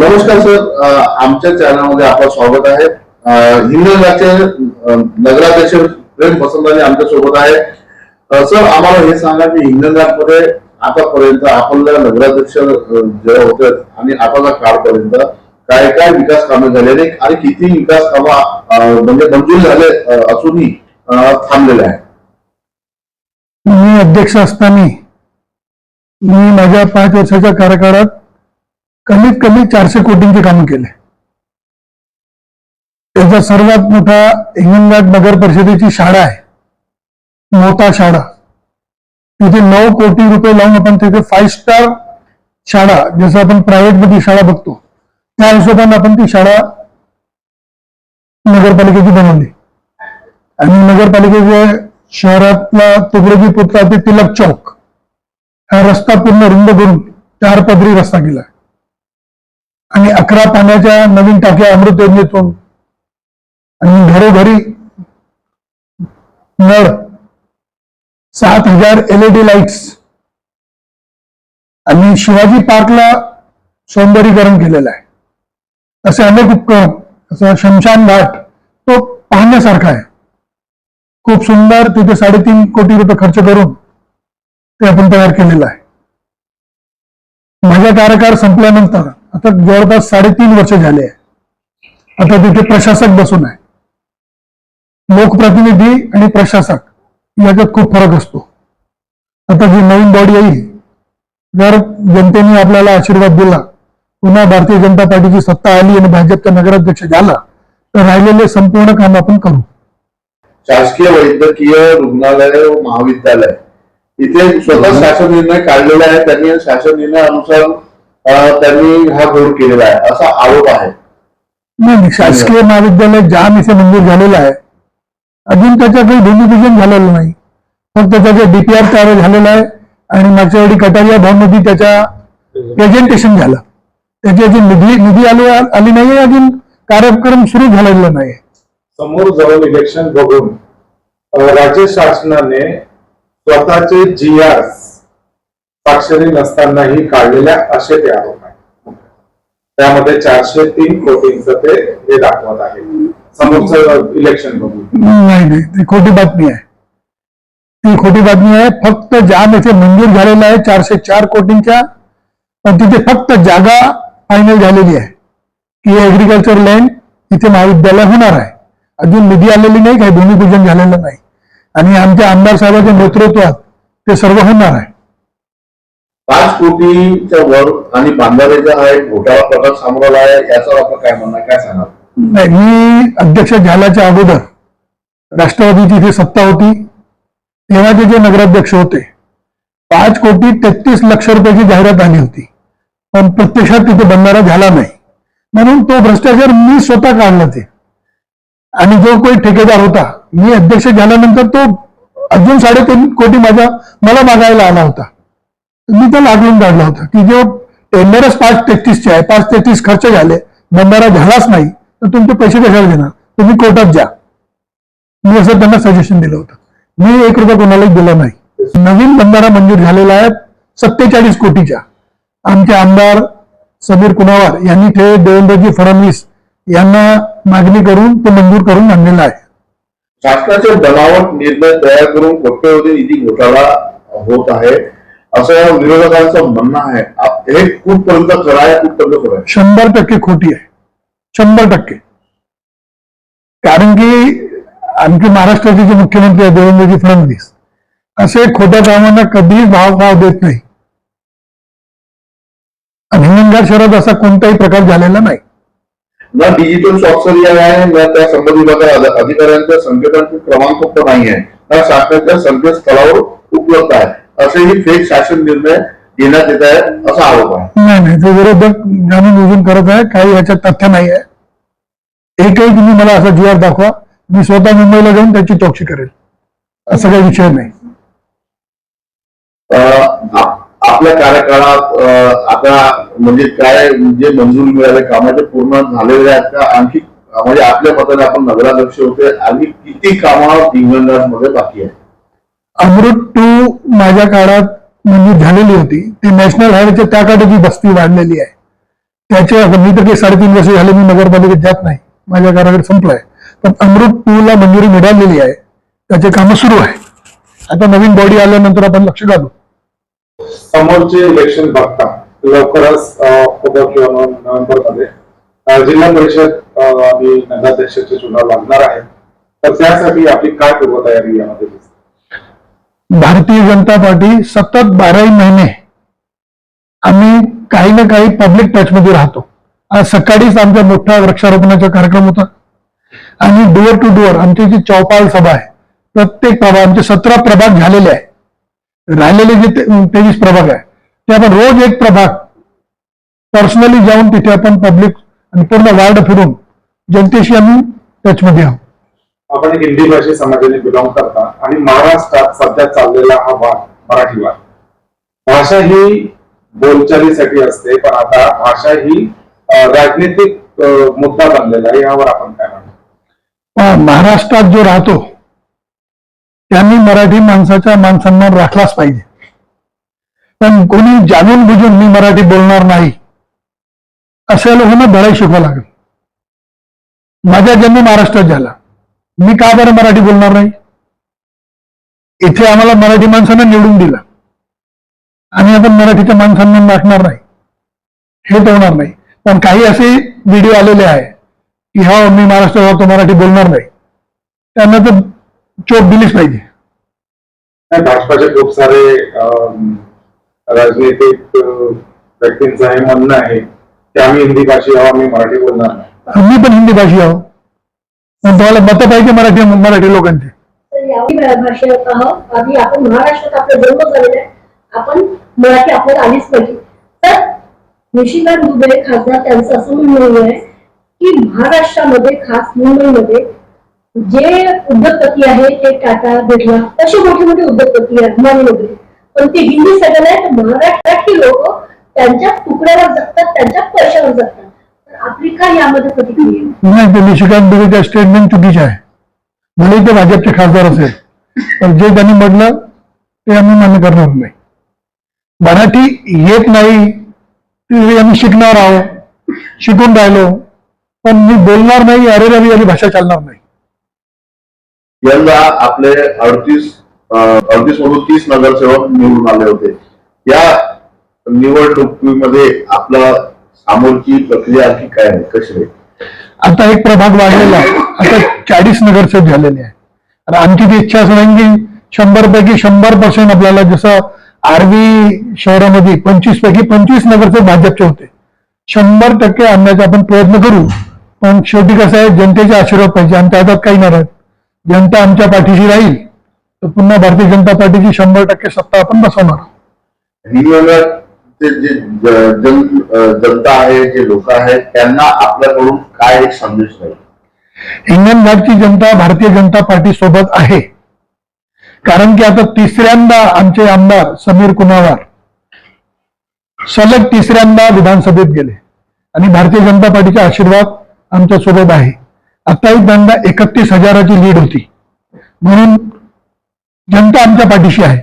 नमस्कार सर, आमच्या चॅनलमध्ये आपलं स्वागत आहे. हिंगणघाटचे नगराध्यक्ष प्रेम बसंतानी आमच्या सोबत आहे. सर, आम्हाला हे सांगा की हिंगणघाटमध्ये आतापर्यंत आपल्या नगराध्यक्ष जे होते आणि आताच्या काळपर्यंत काय काय विकास कामे झालेले आणि किती विकास कामं म्हणजे मंजूर झाले असूनही थांबलेले आहे. मी अध्यक्ष असताना मी माझ्या 5 वर्षाच्या कार्यकाळात कमीत कमी 400 कोटींचे काम केले. त्याचा सर्वात मोठा हिंगणघाट नगर परिषदेची शाळा आहे, मोठा शाळा. तिथे 9 कोटी रुपये लावून आपण तिथे 5 स्टार शाळा, जसं आपण प्रायव्हेट मध्ये शाळा बघतो त्या हिशोबाने आपण ती शाळा नगरपालिकेची बनवली. आणि नगरपालिकेच्या शहरातला तुकडोजी पुतळा ते तिलक चौक हा रस्ता पूर्ण रुंद करून 4 पदरी रस्ता केला. आणि 11 पाण्याच्या नवीन टाक्या अमृत योजनेतून आणि घरोघरी नळ, 7,000 LED लाईट्स आणि शिवाजी पार्कला सौंदर्यीकरण केलेलं आहे. असे अनेक उपक्रम, असं शमशान घाट तो पाहण्यासारखा आहे, खूप सुंदर. तिथे 3.5 कोटी रुपये खर्च करून ते आपण तयार केलेलं आहे. माझा कार्यकाळ संपल्यानंतर आता जवळपास 3.5 वर्ष झाले आहे. आता तिथे प्रशासक बसून आहे. लोकप्रतिनिधी आणि प्रशासक याच्यात खूप फरक असतो. आता जी नवीन बॉडी येईल, जर जनतेने आपल्याला आशीर्वाद दिला, पुन्हा भारतीय जनता पार्टीची सत्ता आली आणि भाजपचा नगराध्यक्ष झाला, तर राहिलेले संपूर्ण काम आपण करू. शासकीय वैद्यकीय रुग्णालय व महाविद्यालय इथे स्वतः शासन निर्णय काढलेला आहे. त्यांनी शासन निर्णयानुसार त्यांनी हा घोड केलेला आहे असा आरोप आहे. नाही, शासकीय महाविद्यालय जाम इथे मंजूर झालेलं आहे. अजून त्याच्या काही भूमिपूजन झालेलं नाही. फक्त त्याचं DPR तयार झालेलं आहे आणि मागच्या वेळी कटारिया भवनमध्ये त्याच्या प्रेझेंटेशन झालं. त्याची अजून निधी आली नाही, अजून कार्यक्रम सुरू झालेला नाही. समोर जवळ इलेक्शन बघून राज्य शासनाने स्वतःचे GR स्वाक्षरी नसतानाही काढलेल्या असे ते आरोप आहेत. त्यामध्ये 403 कोटींचं ते हे दाखवत आहे समोरचं इलेक्शन बघून. नाही, ती खोटी बातमी आहे. ती खोटी बातमी आहे. फक्त जाम येथे मंजूर झालेला आहे 404 कोटींच्या, पण तिथे फक्त जागा फायनल झालेली आहे की ऍग्रिकल्चर लँड इथे महाविद्यालय होणार आहे. अजून निधी आलेली नाही, काही भूमिपूजन झालेलं नाही. आणि आमच्या आमदार साहेबांच्या नेतृत्वात ते सर्व होणार आहे. 5 कोटीच्या वर आणि बांधाऱ्याचा हा एक घोटाळा प्रकार समोर आला आहे. याचं आपलं काय म्हणणं, काय सांगा? नाही, मी अध्यक्ष झाल्याच्या अगोदर राष्ट्रवादीची इथे सत्ता होती, तेव्हा जे नगराध्यक्ष होते 5 कोटी 33 लक्ष रुपयाची जाहिरात आली होती, पण प्रत्यक्षात तिथे बंधारा झाला नाही. म्हणून तो भ्रष्टाचार मी स्वतः काढला ते. आणि जो कोणी ठेकेदार होता, मी अध्यक्ष झाल्यानंतर तो अजून 3.5 कोटी मला मागायला आला होता. मी त्याला आगळून काढला होता की जो टेंडरच 5.33 आहे, 5.33 खर्च झाले, बंधारा झालाच नाही, तर तुमचे पैसे कशाला देणार, तुम्ही कोर्टात जा. मी असं त्यांना सजेशन दिलं होतं. मी 1 रुपया कोणालाही दिला नाही. नवीन बंधारा मंजूर झालेला आहे 47 कोटीच्या. आमचे आमदार समीर कुनावार यांनी ते देवेंद्रजी फडणवीस यांना मागणी करून ते मंजूर करून आणलेला आहे. शासनाचे बनावट निर्णय तयार करून कोट्यवधी निधी घोटाळा होत आहे असं विरोधकांचं म्हणणं आहे. हे कुठपर्यंत खरं आहे, कुठपर्यंत खोटं आहे? 100% खोटी आहे, 100%. कारण की आमचे महाराष्ट्राचे जे मुख्यमंत्री आहे देवेंद्रजी फडणवीस असे खोट्या कामांना कधीच भाव देत नाही. आणि हिंगणघाट शहरात असा कोणताही प्रकार झालेला नाही. ना डिजिटल स्वाक्षरी आहे, ना त्या संबंधित अधिकाऱ्यांच्या संकेतांचे क्रमांक पण नाही आहे, ना शासनाच्या संकेतस्थळावर उपलब्ध आहे. असेही फेक शासन निर्णय घेण्यात येत आहे असा आरोप आहे. नाही, ते विरोधक जाणून बुजून करत आहे. काही याच्यात तथ्य नाही आहे. एकही तुम्ही मला असा GR दाखवा, मी स्वतः मुंबईला जाऊन त्याची चौकशी करेल. असा काही विषय नाही. आपल्या कार्यकाळात आता म्हणजे काय जे मंजुरी मिळाले कामाचे पूर्ण झालेले आहेत का? आणखी म्हणजे आपल्या मताने आपण नगराध्यक्ष होते आणि किती कामं हिंगणघाटमध्ये बाकी आहे? अमृत 2 माझ्या काळात मंजूर झालेली होती. ती नॅशनल हायवेच्या त्या काळाची बस्ती वाढलेली आहे. त्याचे आता मी तर काही 3.5 वर्ष झाले मी नगरपालिकेत जात नाही, माझ्या घराकडे संपलाय. पण अमृत 2 ला मंजुरी मिळालेली आहे, त्याचे कामं सुरू आहे. आता नवीन बॉडी आल्यानंतर आपण लक्ष घालू. समोरचे इलेक्शन बघता लवकरच ऑक्टोबर किंवा नोव्हेंबर मध्ये जिल्हा परिषद आणि नगराध्यक्षाचे चुनाव लागणार आहे. तर त्यासाठी आपली काय पूर्वतयारी यामध्ये दिसते? भारतीय जनता पार्टी सतत 12 महिने आम्ही काही ना काही पब्लिक टच मध्ये राहतो. आज सकाळीच आमचा मोठा वृक्षारोपणाचा कार्यक्रम होता आणि डोअर टू डोअर आमची जी चौपाल सभा आहे, प्रत्येक प्रभाग आमचे 17 प्रभाग झालेले आहे. राहिलेले जे 23 प्रभाग आहे ते आपण रोज एक प्रभाग पर्सनली जाऊन तिथे आपण पब्लिक आणि पूर्ण वार्ड फिरून जनतेशी आम्ही टचमध्ये आहोत. आपण एक हिंदी भाषी समाजाने बिलॉंग करता आणि महाराष्ट्रात सध्या चाललेला हा वाद मराठी वाद, भाषा ही बोलचालीसाठी असते, पण आता भाषा ही राजनीतिक मुद्दा बनलेला आहे. यावर आपण काय म्हणतो? महाराष्ट्रात जो राहतो त्यांनी मराठी माणसाचा मानसन्मान राखलाच पाहिजे. पण कोणी जाणून बुजून मी मराठी बोलणार नाही अशा लोकांना धडा शिकवा लागेल. माझा जन्म महाराष्ट्रात झाला, मी का बरं मराठी बोलणार नाही? इथे आम्हाला मराठी माणसानं निवडून दिलं आणि आपण मराठीचा मानसन्मान राखणार नाही, हे तर होणार नाही. पण काही असे व्हिडिओ आलेले आहे की हो मी महाराष्ट्रात राहतो मराठी बोलणार नाही, त्यांना तर चोप दिलीच पाहिजे. भाजपाचे खूप सारे राजनीतिक व्यक्तींचं हे म्हणणं आहे की आम्ही हिंदी भाषी आहोत, आम्ही मराठी बोलणार नाही. मी पण हिंदी भाषी आहो, पण तुम्हाला मतं पाहिजे मराठी लोकांचे. भाषेत आहोत आधी आपण महाराष्ट्रात आपला जन्म झालेला आहे, आपण मराठी आपल्याला आलीच पाहिजे. तर निशिकांत दुबे खासदार त्यांचं असं म्हणणं आहे की महाराष्ट्रामध्ये खास मुंबईमध्ये जे उद्योगपती आहे ते टाटा बिर्ला असे मोठे मोठे उद्योगपती आहेत अंबानीमध्ये, पण ते हिंदी सगळं नाही, तर मराठी लोक त्यांच्या तुकड्यावर जगतात, त्यांच्या पैशावर जगतात. तर आपली काय यामध्ये प्रतिक्रिया? नाही, ते निशिकांत दुबेच्या स्टेटमेंट चुकीचे आहे. भले ते भाजपचे खासदार असेल, पण जे त्यांनी म्हटलं ते आम्ही मान्य करणार नाही. मराठी येत नाही ते आम्ही शिकणार आहोत, शिकून राहिलो, पण मी बोलणार नाही अरे रवी वाली भाषा चालणार नाही. यंदा आपले 38 मधून 30 नगरसेवक निवडून आले होते. या निवडणुकीमध्ये आपला सामोरची प्रक्रिया आणखी काय आहे, कशी आहे? आता एक प्रभाग वाढलेला आहे, आता 40 नगरसेवक झालेले आहे. आणि आमची ती इच्छा असं की 100 पैकी 100% आपल्याला जसं आर्वी शहरामध्ये 25 पैकी 25 नगरसेवक भाजपचे होते, 100% आणण्याचा आपण प्रयत्न करू. पण शेवटी कसं आहे, जनतेचे आशीर्वाद पाहिजे. आमच्या हातात काही नाही राहत. जनता आमच्या पाठीशी राहील तर पुन्हा भारतीय जनता पार्टीची 100% सत्ता आपण बसवणार. हिंगणघाटचे जे जनता आहे, जे लोक आहेत, त्यांना आपल्याकडून काय एक संदेश आहे? हिंगणघाटची जनता भारतीय जनता पार्टी सोबत आहे. कारण की आता 3ऱ्यांदा आमचे आमदार समीर कुनावार सलग 3ऱ्यांदा विधानसभेत गेले आणि भारतीय जनता पार्टीचा आशीर्वाद आमच्या सोबत आहे. आताही त्यांना 31,000ची लीड होती, म्हणून जनता आमच्या पाठीशी आहे.